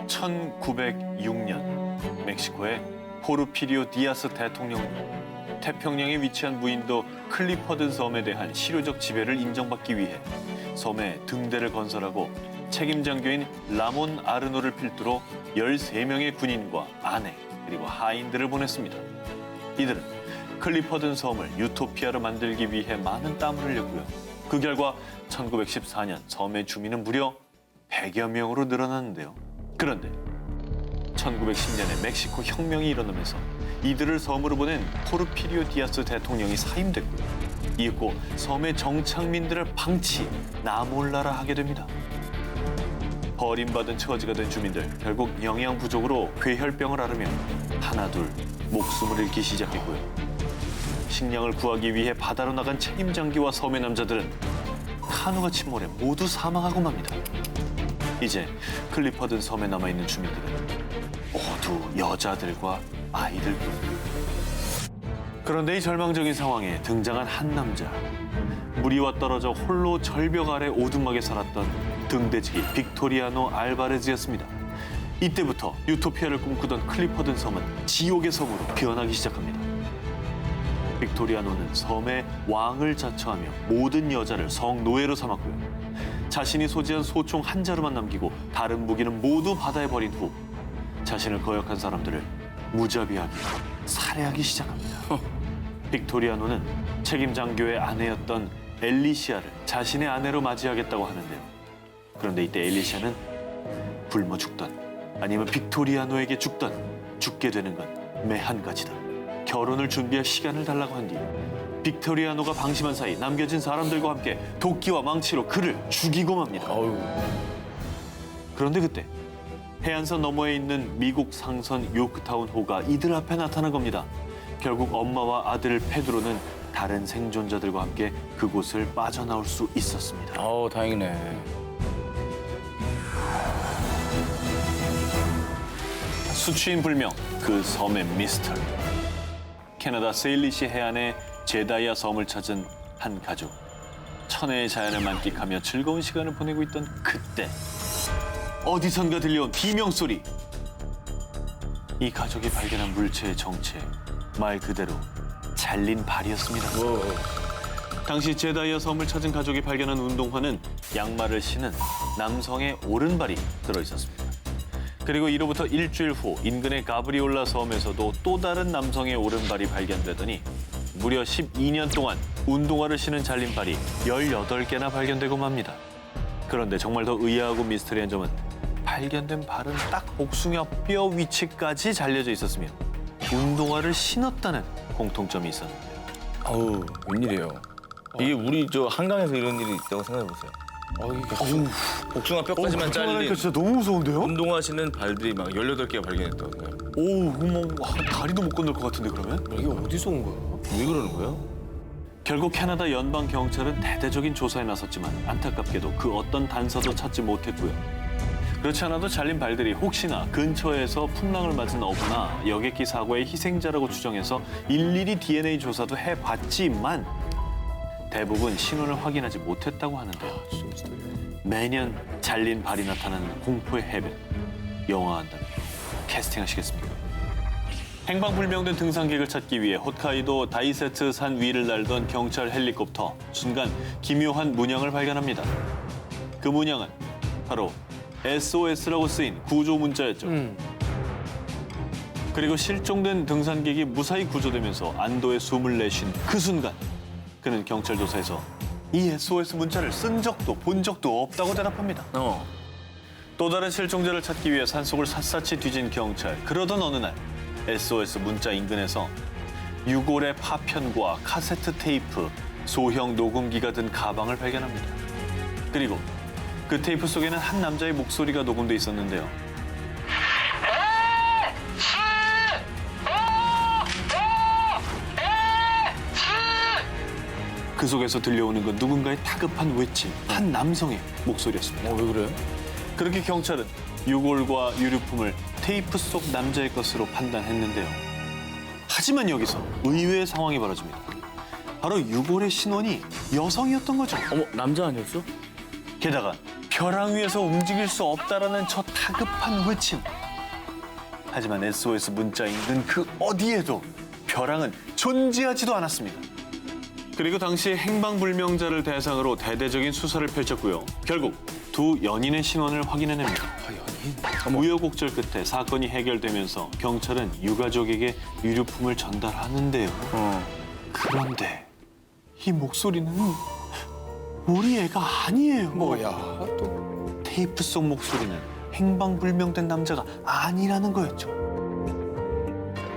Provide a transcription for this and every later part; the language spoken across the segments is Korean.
1906년 멕시코의 포르피리오 디아스 대통령은 태평양에 위치한 무인도 클리퍼든 섬에 대한 실효적 지배를 인정받기 위해 섬에 등대를 건설하고 책임 장교인 라몬 아르노를 필두로 13명의 군인과 아내 그리고 하인들을 보냈습니다. 이들은 클리퍼든 섬을 유토피아로 만들기 위해 많은 땀을 흘렸고요. 그 결과 1914년 섬의 주민은 무려 100여 명으로 늘어났는데요. 그런데 1910년에 멕시코 혁명이 일어나면서 이들을 섬으로 보낸 포르피리오 디아스 대통령이 사임됐고요. 이윽고 섬의 정착민들을 방치, 나몰라라 하게 됩니다. 버림받은 처지가 된 주민들, 결국 영양 부족으로 괴혈병을 앓으며 하나둘 목숨을 잃기 시작했고요. 식량을 구하기 위해 바다로 나간 책임 장교와 섬의 남자들은 카누가 침몰해 모두 사망하고 맙니다. 이제 클리퍼든 섬에 남아있는 주민들은 모두 여자들과 아이들뿐. 그런데 이 절망적인 상황에 등장한 한 남자. 무리와 떨어져 홀로 절벽 아래 오두막에 살았던 등대지기 빅토리아노 알바레즈였습니다. 이때부터 유토피아를 꿈꾸던 클리퍼든 섬은 지옥의 섬으로 변하기 시작합니다. 빅토리아노는 섬의 왕을 자처하며 모든 여자를 성노예로 삼았고요. 자신이 소지한 소총 한 자루만 남기고 다른 무기는 모두 바다에 버린 후 자신을 거역한 사람들을 무자비하게 살해하기 시작합니다. 빅토리아노는 책임 장교의 아내였던 엘리시아를 자신의 아내로 맞이하겠다고 하는데요. 그런데 이때 엘리시아는 굶어 죽던 아니면 빅토리아노에게 죽게 되는 건 매 한 가지다. 결혼을 준비할 시간을 달라고 한 뒤 빅토리아노가 방심한 사이 남겨진 사람들과 함께 도끼와 망치로 그를 죽이고 맙니다. 그런데 그때 해안선 너머에 있는 미국 상선 요크타운 호가 이들 앞에 나타난 겁니다. 결국 엄마와 아들 페드로는 다른 생존자들과 함께 그곳을 빠져나올 수 있었습니다. 다행이네. 수취인 불명, 그 섬의 미스터리. 캐나다 세일리시 해안의 제다이아 섬을 찾은 한 가족. 천혜의 자연을 만끽하며 즐거운 시간을 보내고 있던 그때 어디선가 들려온 비명소리. 이 가족이 발견한 물체의 정체, 말 그대로 잘린 발이었습니다. 당시 제다이아 섬을 찾은 가족이 발견한 운동화는 양말을 신은 남성의 오른발이 들어있었습니다. 그리고 이로부터 일주일 후 인근의 가브리올라 섬에서도 또 다른 남성의 오른발이 발견되더니 무려 12년 동안 운동화를 신은 잘린 발이 18개나 발견되고 맙니다. 그런데 정말 더 의아하고 미스터리한 점은 발견된 발은 딱 복숭아 뼈 위치까지 잘려져 있었으며 운동화를 신었다는 공통점이 있었는데요. 웬일이에요? 이게 우리 한강에서 이런 일이 있다고 생각해보세요. 복숭아 뼈까지만 잘린 진짜 너무 무서운데요? 운동화 신는 발들이 막 18개가 발견했다고 해요. 다리도 못 건널 것 같은데 그러면? 이게 어디서 온 거예요? 왜 그러는 거예요? 결국 캐나다 연방 경찰은 대대적인 조사에 나섰지만 안타깝게도 그 어떤 단서도 찾지 못했고요. 그렇지 않아도 잘린 발들이 혹시나 근처에서 풍랑을 맞은 어부나 여객기 사고의 희생자라고 추정해서 일일이 DNA 조사도 해봤지만 대부분 신원을 확인하지 못했다고 하는데요. 매년 잘린 발이 나타나는 공포의 해변. 영화한다면 캐스팅하시겠습니까? 행방불명된 등산객을 찾기 위해 홋카이도 다이세트 산 위를 날던 경찰 헬리콥터. 순간 기묘한 문양을 발견합니다. 그 문양은 바로 SOS라고 쓰인 구조 문자였죠. 그리고 실종된 등산객이 무사히 구조되면서 안도의 숨을 내쉰 그 순간 그는 경찰 조사에서 이 SOS 문자를 쓴 적도 본 적도 없다고 대답합니다. 또 다른 실종자를 찾기 위해 산속을 샅샅이 뒤진 경찰. 그러던 어느 날 SOS 문자 인근에서 유골의 파편과 카세트 테이프, 소형 녹음기가 든 가방을 발견합니다. 그리고 그 테이프 속에는 한 남자의 목소리가 녹음돼 있었는데요. 그 속에서 들려오는 건 누군가의 다급한 외침, 한 남성의 목소리였습니다. 왜 그래요? 그렇게 경찰은 유골과 유류품을 테이프 속 남자의 것으로 판단했는데요. 하지만 여기서 의외의 상황이 벌어집니다. 바로 유골의 신원이 여성이었던 거죠. 남자 아니었어? 게다가 벼랑 위에서 움직일 수 없다라는 저 다급한 외침. 하지만 SOS 문자 인근 그 어디에도 벼랑은 존재하지도 않았습니다. 그리고 당시 행방불명자를 대상으로 대대적인 수사를 펼쳤고요. 결국 두 연인의 신원을 확인해냅니다. 우여곡절 끝에 사건이 해결되면서 경찰은 유가족에게 유류품을 전달하는데요. 그런데 이 목소리는 우리 애가 아니에요. 뭐야 또. 테이프 속 목소리는 행방불명된 남자가 아니라는 거였죠.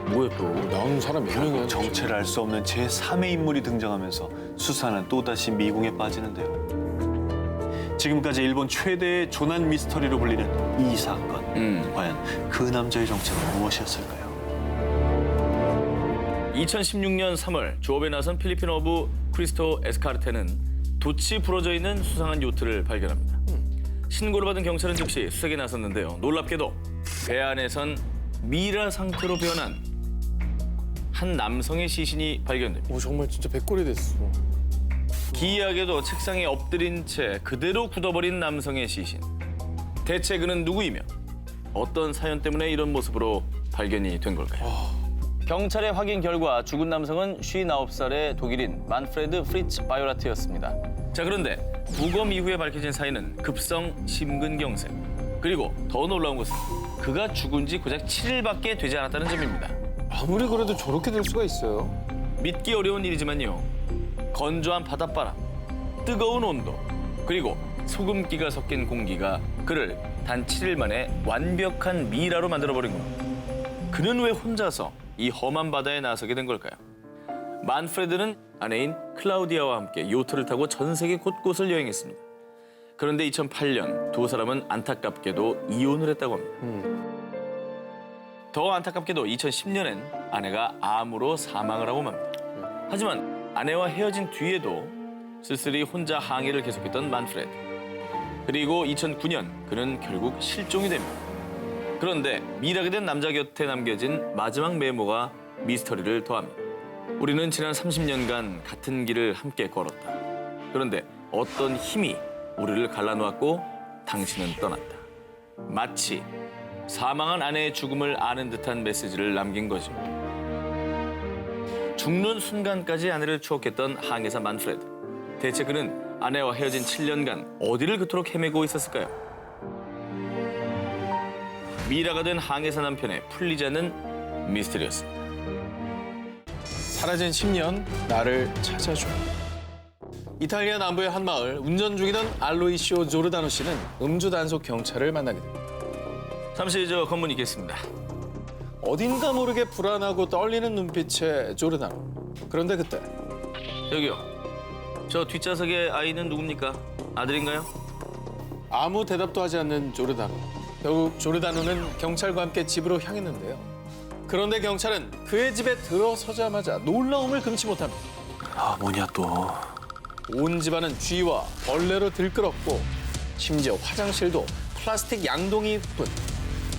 뭐야 또? 나오는 사람 몇 명이야? 정체를 알 수 없는 제3의 인물이 등장하면서 수사는 또다시 미궁에 빠지는데요. 지금까지 일본 최대의 조난 미스터리로 불리는 이 사건. 과연 그 남자의 정체는 무엇이었을까요? 2016년 3월 조업에 나선 필리핀 어부 크리스토 에스카르테는 돛이 부러져 있는 수상한 요트를 발견합니다. 신고를 받은 경찰은 즉시 수색에 나섰는데요. 놀랍게도 배 안에선 미라 상태로 변한 한 남성의 시신이 발견됩니다. 오 정말 진짜 백골이 됐어. 기이하게도 책상에 엎드린 채 그대로 굳어버린 남성의 시신. 대체 그는 누구이며 어떤 사연 때문에 이런 모습으로 발견이 된 걸까요? 경찰의 확인 결과 죽은 남성은 59살의 독일인 만프레드 프리츠 바이오라트였습니다. 자, 그런데 부검 이후에 밝혀진 사인은 급성 심근경색. 그리고 더 놀라운 것은 그가 죽은 지 고작 7일밖에 되지 않았다는 점입니다. 아무리 그래도 저렇게 될 수가 있어요. 믿기 어려운 일이지만요. 건조한 바닷바람, 뜨거운 온도, 그리고 소금기가 섞인 공기가 그를 단 7일 만에 완벽한 미라로 만들어버린 겁니다. 그는 왜 혼자서 이 험한 바다에 나서게 된 걸까요? 만프레드는 아내인 클라우디아와 함께 요트를 타고 전 세계 곳곳을 여행했습니다. 그런데 2008년 두 사람은 안타깝게도 이혼을 했다고 합니다. 더 안타깝게도 2010년엔 아내가 암으로 사망을 하고 맙니다. 하지만 아내와 헤어진 뒤에도 쓸쓸히 혼자 항해를 계속했던 만프레드. 그리고 2009년 그는 결국 실종이 됩니다. 그런데 미라게 된 남자 곁에 남겨진 마지막 메모가 미스터리를 더합니다. 우리는 지난 30년간 같은 길을 함께 걸었다. 그런데 어떤 힘이 우리를 갈라놓았고 당신은 떠났다. 마치 사망한 아내의 죽음을 아는 듯한 메시지를 남긴 거죠. 죽는 순간까지 아내를 추억했던 항해사 만프레드. 대체 그는 아내와 헤어진 7년간 어디를 그토록 헤매고 있었을까요? 미라가 된 항해사 남편의 풀리지 않는 미스터리였습니다. 사라진 10년 나를 찾아줘. 이탈리아 남부의 한 마을 운전 중이던 알로이시오 조르다노 씨는 음주 단속 경찰을 만나게 됩니다. 잠시 검문이 있겠습니다. 어딘가 모르게 불안하고 떨리는 눈빛의 조르다노. 그런데 그때 저기요. 저 뒷좌석의 아이는 누굽니까? 아들인가요? 아무 대답도 하지 않는 조르다노. 결국 조르다노는 경찰과 함께 집으로 향했는데요. 그런데 경찰은 그의 집에 들어서자마자 놀라움을 금치 못합니다. 아, 뭐냐 또. 온 집안은 쥐와 벌레로 들끓었고 심지어 화장실도 플라스틱 양동이뿐.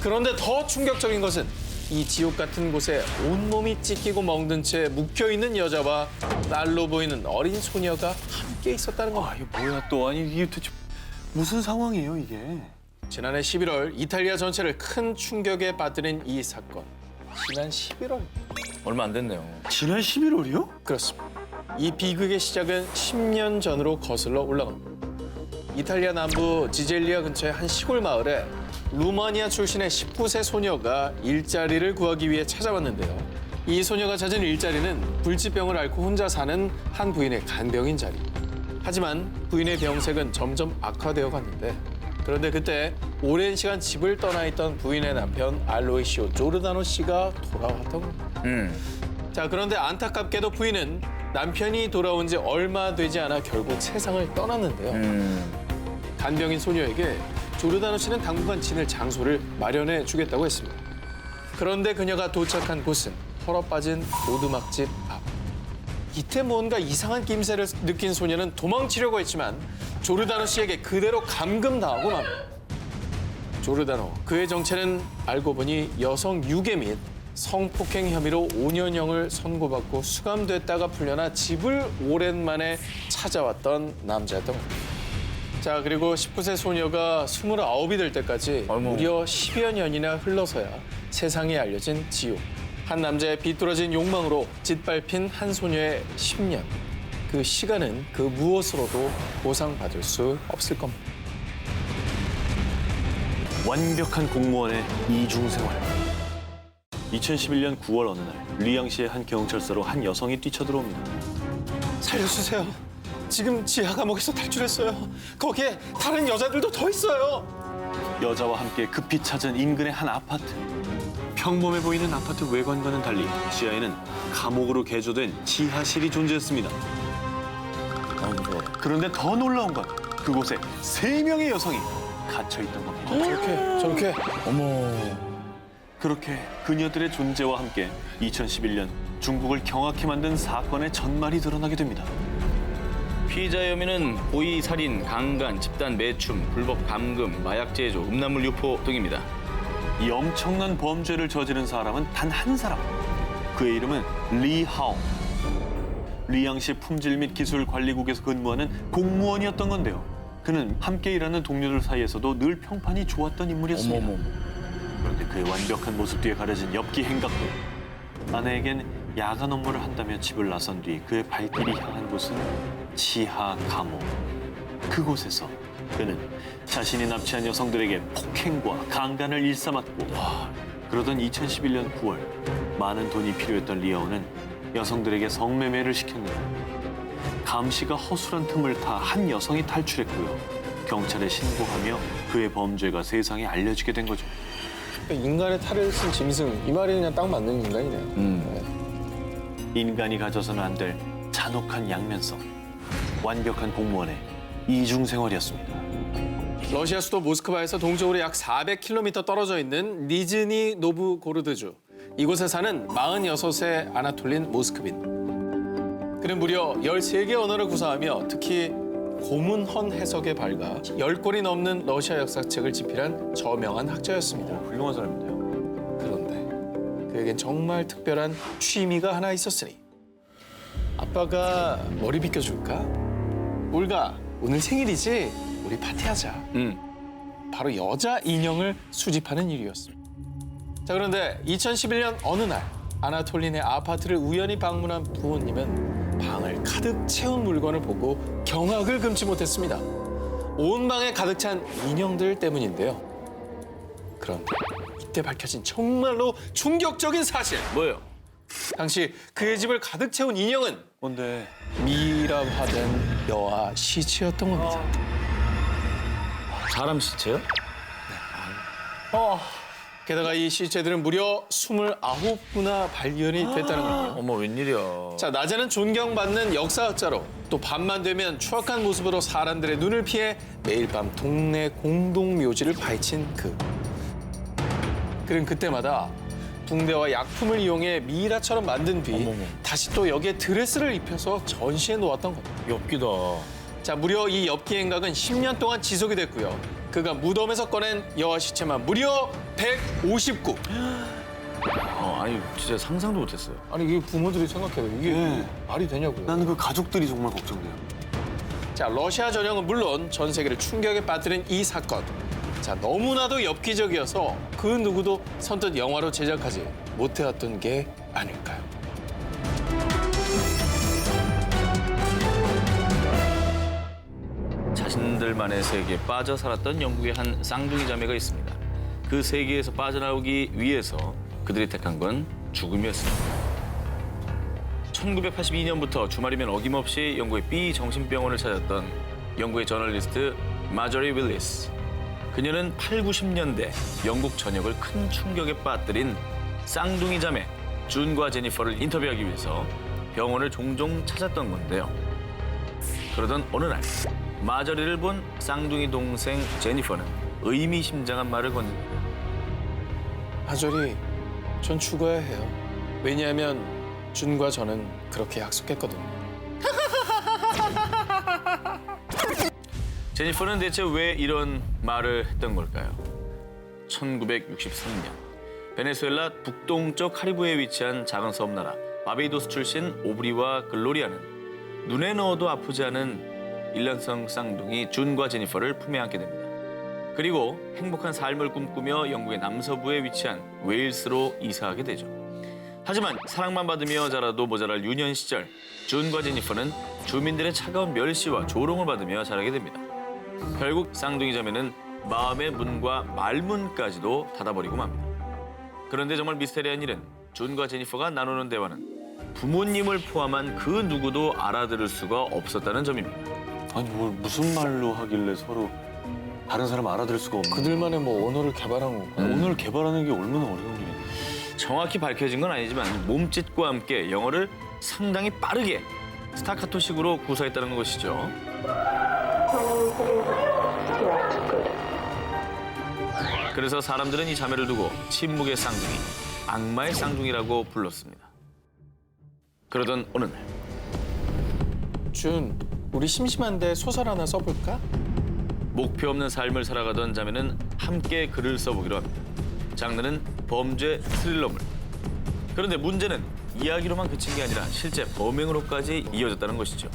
그런데 더 충격적인 것은 이 지옥 같은 곳에 온몸이 찢기고 멍든 채 묵혀있는 여자와 날로 보이는 어린 소녀가 함께 있었다는 겁니다. 아, 이게 뭐야 또. 아니, 이게 도대체 무슨 상황이에요, 이게? 지난해 11월 이탈리아 전체를 큰 충격에 빠뜨린 이 사건. 지난 11월. 얼마 안 됐네요. 지난 11월이요? 그렇습니다. 이 비극의 시작은 10년 전으로 거슬러 올라갑니다. 이탈리아 남부 지젤리아 근처의 한 시골 마을에 루마니아 출신의 19세 소녀가 일자리를 구하기 위해 찾아왔는데요. 이 소녀가 찾은 일자리는 불치병을 앓고 혼자 사는 한 부인의 간병인 자리. 하지만 부인의 병색은 점점 악화되어 갔는데 그런데 그때 오랜 시간 집을 떠나 있던 부인의 남편 알로이시오 조르다노 씨가 돌아왔던 겁니다. 자, 그런데 안타깝게도 부인은 남편이 돌아온 지 얼마 되지 않아 결국 세상을 떠났는데요. 간병인 소녀에게 조르다노 씨는 당분간 지낼 장소를 마련해 주겠다고 했습니다. 그런데 그녀가 도착한 곳은 털어빠진 오두막집 앞. 이때 뭔가 이상한 낌새를 느낀 소녀는 도망치려고 했지만 조르다노 씨에게 그대로 감금당하고 맙니다. 조르다노, 그의 정체는 알고 보니 여성 유괴 및 성폭행 혐의로 5년형을 선고받고 수감됐다가 풀려나 집을 오랜만에 찾아왔던 남자였던 겁니다. 자, 그리고 19세 소녀가 29이 될 때까지 어머. 무려 10여 년이나 흘러서야 세상에 알려진 지우. 한 남자의 비뚤어진 욕망으로 짓밟힌 한 소녀의 10년. 그 시간은 그 무엇으로도 보상받을 수 없을 겁니다. 완벽한 공무원의 이중 생활. 2011년 9월 어느 날 리양시의 한 경찰서로 한 여성이 뛰쳐들어옵니다. 살려주세요. 지금 지하 감옥에서 탈출했어요. 거기에 다른 여자들도 더 있어요. 여자와 함께 급히 찾은 인근의 한 아파트. 평범해 보이는 아파트 외관과는 달리 지하에는 감옥으로 개조된 지하실이 존재했습니다. 그런데 더 놀라운 건 그곳에 3명의 여성이 갇혀있던 겁니다. 저렇게. 그렇게 그녀들의 존재와 함께 2011년 중국을 경악해 만든 사건의 전말이 드러나게 됩니다. 피의자 혐의는 고의 살인, 강간, 집단 매춤, 불법 감금, 마약 제조, 음란물 유포 등입니다. 이 엄청난 범죄를 저지른 사람은 단 한 사람. 그의 이름은 리하오. 리양시 품질 및 기술 관리국에서 근무하는 공무원이었던 건데요. 그는 함께 일하는 동료들 사이에서도 늘 평판이 좋았던 인물이었습니다. 그런데 그의 완벽한 모습 뒤에 가려진 엽기 행각도. 아내에겐 야간 업무를 한다며 집을 나선 뒤 그의 발길이 향한 곳은 지하 감옥. 그곳에서 그는 자신이 납치한 여성들에게 폭행과 강간을 일삼았고 그러던 2011년 9월 많은 돈이 필요했던 리아오는 여성들에게 성매매를 시켰는데 감시가 허술한 틈을 타 한 여성이 탈출했고요. 경찰에 신고하며 그의 범죄가 세상에 알려지게 된 거죠. 인간의 탈을 쓴 짐승. 이 말이 그냥 딱 맞는 인간이네요. 인간이 가져서는 안 될 잔혹한 양면성. 완벽한 공무원의 이중 생활이었습니다. 러시아 수도 모스크바에서 동쪽으로 약 400km 떨어져 있는 니즈니 노브고르드주. 이곳에 사는 46세 아나톨린 모스크빈. 그는 무려 13개 언어를 구사하며 특히 고문헌 해석에 밝아 10권이 넘는 러시아 역사책을 집필한 저명한 학자였습니다. 훌륭한 사람인데요. 그런데 그에겐 정말 특별한 취미가 하나 있었으니 아빠가 머리 빗겨줄까? 울가, 오늘 생일이지? 우리 파티하자. 바로 여자 인형을 수집하는 일이었습니다. 자, 그런데 2011년 어느 날 아나톨린의 아파트를 우연히 방문한 부모님은 방을 가득 채운 물건을 보고 경악을 금치 못했습니다. 온 방에 가득 찬 인형들 때문인데요. 그런데 이때 밝혀진 정말로 충격적인 사실. 뭐예요? 당시 그의 집을 가득 채운 인형은 뭔데? 미라화된 여아 시체였던 겁니다. 사람 시체요? 게다가 이 시체들은 무려 29구나 발견이 됐다는 거예요. 어머, 웬일이야. 자, 낮에는 존경받는 역사학자로 또 밤만 되면 추악한 모습으로 사람들의 눈을 피해 매일 밤 동네 공동묘지를 파헤친 그는 그때마다 붕대와 약품을 이용해 미이라처럼 만든 뒤 어머머. 다시 또 여기에 드레스를 입혀서 전시해 놓았던 겁니다. 엽기다. 자, 무려 이 엽기 행각은 10년 동안 지속이 됐고요. 그가 무덤에서 꺼낸 여아 시체만 무려 159. 아니, 진짜 상상도 못했어요. 아니, 이게 부모들이 생각해요. 이게 말이 되냐고요. 나는 그 가족들이 정말 걱정돼요. 자, 러시아 전역은 물론 전 세계를 충격에 빠뜨린 이 사건. 자, 너무나도 엽기적이어서 그 누구도 선뜻 영화로 제작하지 못해왔던 게 아닐까요? 자신들만의 세계에 빠져 살았던 영국의 한 쌍둥이 자매가 있습니다. 그 세계에서 빠져나오기 위해서 그들이 택한 건 죽음이었습니다. 1982년부터 주말이면 어김없이 영국의 B 정신병원을 찾았던 영국의 저널리스트 마저리 윌리스. 그녀는 8, 90년대 영국 전역을 큰 충격에 빠뜨린 쌍둥이 자매 준과 제니퍼를 인터뷰하기 위해서 병원을 종종 찾았던 건데요. 그러던 어느 날 마저리를 본 쌍둥이 동생 제니퍼는 의미심장한 말을 건넵니다. 마저리, 전 죽어야 해요. 왜냐하면 준과 저는 그렇게 약속했거든요. 제니퍼는 대체 왜 이런 말을 했던 걸까요? 1963년 베네수엘라 북동쪽 카리브해에 위치한 작은 섬나라 바베이도스 출신 오브리와 글로리아는 눈에 넣어도 아프지 않은 일란성 쌍둥이 준과 제니퍼를 품에 안게 됩니다. 그리고 행복한 삶을 꿈꾸며 영국의 남서부에 위치한 웨일스로 이사하게 되죠. 하지만 사랑만 받으며 자라도 모자랄 유년 시절, 준과 제니퍼는 주민들의 차가운 멸시와 조롱을 받으며 자라게 됩니다. 결국 쌍둥이 자매는 마음의 문과 말문까지도 닫아버리고 맙니다. 그런데 정말 미스테리한 일은 준과 제니퍼가 나누는 대화는 부모님을 포함한 그 누구도 알아들을 수가 없었다는 점입니다. 아니 뭘 무슨 말로 하길래 서로 다른 사람 알아들을 수가 없는. 그들만의 뭐 언어를 개발한 건가? 오늘 개발하는 게 얼마나 어려운 일인데. 정확히 밝혀진 건 아니지만 몸짓과 함께 영어를 상당히 빠르게 스타카토식으로 구사했다는 것이죠. 그래서 사람들은 이 자매를 두고 침묵의 쌍둥이, 악마의 쌍둥이라고 불렀습니다. 그러던 어느 날 준, 우리 심심한데 소설 하나 써볼까? 목표 없는 삶을 살아가던 자매는 함께 글을 써보기로 합니다. 장르는 범죄 스릴러물. 그런데 문제는 이야기로만 그친 게 아니라 실제 범행으로까지 이어졌다는 것이죠.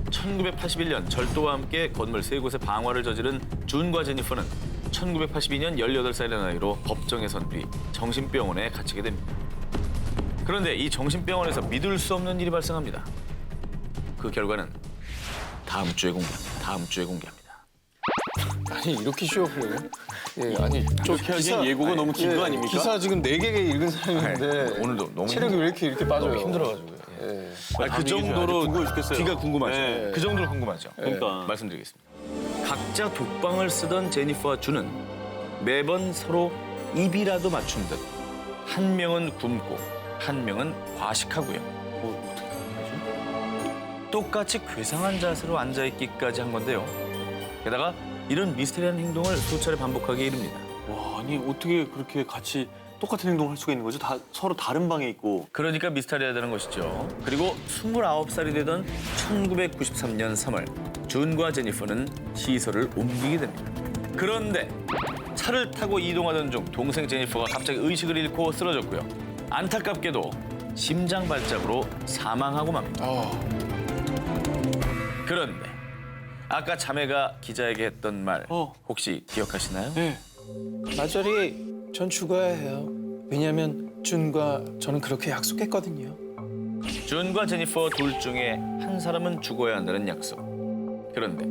1981년 절도와 함께 건물 3곳의 방화를 저지른 준과 제니퍼는 1982년 18살의 나이로 법정에 선 뒤 정신병원에 갇히게 됩니다. 그런데 이 정신병원에서 믿을 수 없는 일이 발생합니다. 그 결과는 다음 주에 공개합니다. 아니 이렇게 쉬워 보여요? 예, 아니 저 이렇게 하기엔 예고가 너무 긴 거 아닙니까? 기사 지금 4개 읽은 사람인데 오늘도 너무 체력이 왜 이렇게 빠져요? 힘들어가지고요. 예. 그 정도로 궁금해 죽겠어요. 귀가 궁금하죠. 네. 그 정도로 궁금하죠. 그러니까. 말씀드리겠습니다. 각자 독방을 쓰던 제니퍼와 준은 매번 서로 입이라도 맞춘 듯 한 명은 굶고 한 명은 과식하고요. 어떻게 하지? 똑같이 괴상한 자세로 앉아있기까지 한 건데요. 게다가 이런 미스테리한 행동을 수차례 반복하게 이릅니다. 와, 아니 어떻게 그렇게 같이 똑같은 행동을 할 수가 있는 거죠? 다 서로 다른 방에 있고. 그러니까 미스테리하다는 것이죠. 그리고 29살이 되던 1993년 3월 준과 제니퍼는 시설을 옮기게 됩니다. 그런데 차를 타고 이동하던 중 동생 제니퍼가 갑자기 의식을 잃고 쓰러졌고요. 안타깝게도 심장 발작으로 사망하고 맙니다. 그런데 아까 자매가 기자에게 했던 말 혹시 기억하시나요? 네. 마저리, 전 죽어야 해요. 왜냐하면 준과 저는 그렇게 약속했거든요. 준과 제니퍼 둘 중에 한 사람은 죽어야 한다는 약속. 그런데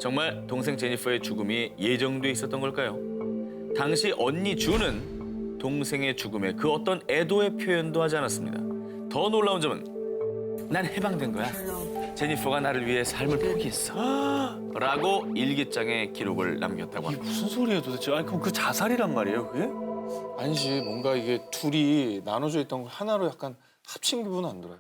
정말 동생 제니퍼의 죽음이 예정돼 있었던 걸까요? 당시 언니 준은 동생의 죽음에 그 어떤 애도의 표현도 하지 않았습니다. 더 놀라운 점은 난 해방된 거야. 제니퍼가 나를 위해 삶을 포기했어. 라고 일기장에 기록을 남겼다고 합니다. 무슨 소리예요 도대체? 아니 그럼 그 자살이란 말이에요 그게? 아니지, 뭔가 이게 둘이 나눠져 있던 거 하나로 약간 합친 기분은 안 들어요.